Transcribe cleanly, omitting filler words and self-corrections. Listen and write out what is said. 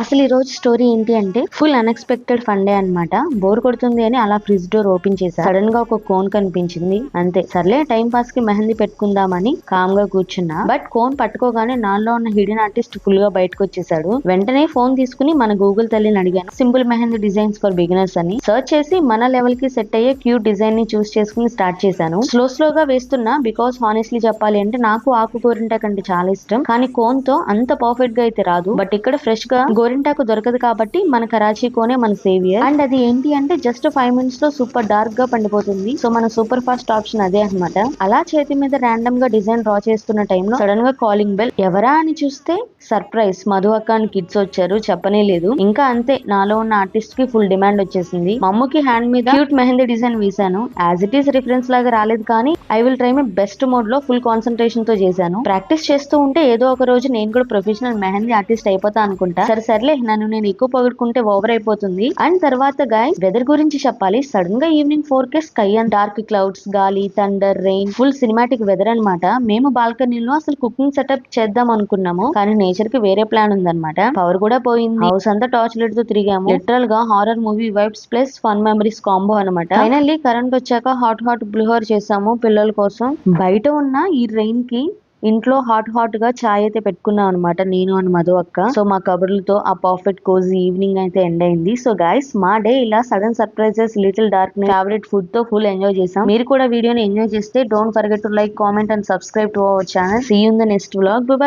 అసలు ఈ రోజు స్టోరీ ఏంటి అంటే ఫుల్ అన్ఎక్స్పెక్టెడ్ ఫన్ డే అనమాట. బోర్ కొడుతుంది అని అలా ఫ్రిడ్జ్ డోర్ ఓపెన్ చేశా. సడన్ గా ఒక కోన్ కనిపించింది. అంతే, సర్లే టైం పాస్ కి మెహందీ పెట్టుకుందామని కామ్ గా కూర్చున్నా. బట్ కోన్ పట్టుకోగానే నాలో ఉన్న హిడెన్ ఆర్టిస్ట్ ఫుల్ గా బయటకు వచ్చేసాడు. వెంటనే ఫోన్ తీసుకుని మన గూగుల్ తల్లిని అడిగాను, simple mehndi designs for beginners అని సర్చ్ చేసి మన లెవెల్ కి సెట్ అయ్యే క్యూట్ డిజైన్ ని చూస్ చేసుకుని స్టార్ట్ చేశాను. స్లోగా వేస్తున్నా, బికాస్ హానెస్ట్లీ చెప్పాలి అంటే నాకు ఆకు గోరింటాకు అంటే చాలా ఇష్టం. కానీ కోన్ తో అంత పర్ఫెక్ట్ గా అయితే రాదు. బట్ ఇక్కడ ఫ్రెష్ గా గోరింటాకు దొరకదు కాబట్టి మన కరాచీ కోనే మన సేవియర్. అండ్ అది ఏంటి అంటే జస్ట్ 5 minutes లో సూపర్ డార్క్ గా పండిపోతుంది. సో మన సూపర్ ఫాస్ట్ ఆప్షన్ అదే అనమాట. అలా చేతి మీద ర్యాండమ్ గా డిజైన్ డ్రా చేస్తున్న టైంలో సడన్ గా కాలింగ్ బెల్. ఎవరా అని చూస్తే సర్ప్రైజ్, మధు అక్క అని కిడ్స్ వచ్చారు. చెప్పనే లేదు. ఇంకా అంతే, నాలో ఉన్న ఆర్టిస్ట్ కి ఫుల్ డిమాండ్ వచ్చేసింది. మమ్మకి హ్యాండ్ మీద క్యూట్ మెహందీ డిజైన్ వేశాను. యాజ్ ఇట్ ఈస్ రిఫరెన్స్ లాగా రాలేదు, కానీ I will try my best mode లో ఫుల్ కాన్సన్ట్రేషన్ తో చేశాను. ప్రాక్టీస్ చేస్తూ ఉంటే ఏదో ఒక రోజు నేను కూడా ప్రొఫెషనల్ మెహందీ ఆర్టిస్ట్ అయిపోతా అనుకుంటా. సర్లే, నన్ను నేను ఎక్కువ పొగుడుకుంటే ఓవర్ అయిపోతుంది. అండ్ తర్వాత గైస్, వెదర్ గురించి చెప్పాలి. సడన్ గా ఈవినింగ్ 4 కే స్కై అండ్ డార్క్ క్లౌడ్స్, గాలి, thunder, rain, full cinematic weather అన్నమాట. మేము బాల్కనీలో అసలు కుకింగ్ సెటప్ చేద్దాం అనుకున్నాము, కానీ నేచర్ కి వేరే ప్లాన్ ఉందన్నమాట. పవర్ కూడా పోయింది. హౌస్ అంతా టార్చ్ లైట్ తో తిరిగాము. లిటరల్ గా horror movie vibes plus fun memories combo అనమాట. ఫైనల్లీ కరెంట్ వచ్చాక హాట్ పులిహోర చేసాము పిల్లల కోసం. బయట ఉన్న ఈ రెయిన్ కి ఇంట్లో హాట్ గా చాయ్ అయితే పెట్టుకున్నాం అనమాట, నేను అని మధు అక్క. సో మా కబుర్లతో ఆ పర్ఫెక్ట్ కోజీ ఈవినింగ్ అయితే ఎండ్ అయింది. సో గైస్, మా డే ఇలా sudden surprises, little dark, favourite food తో ఫుల్ ఎంజాయ్ చేసాం. మీరు కూడా వీడియోని ఎంజాయ్ చేస్తే don't forget to like, comment and subscribe to our channel. See you in the next vlog. Bye by.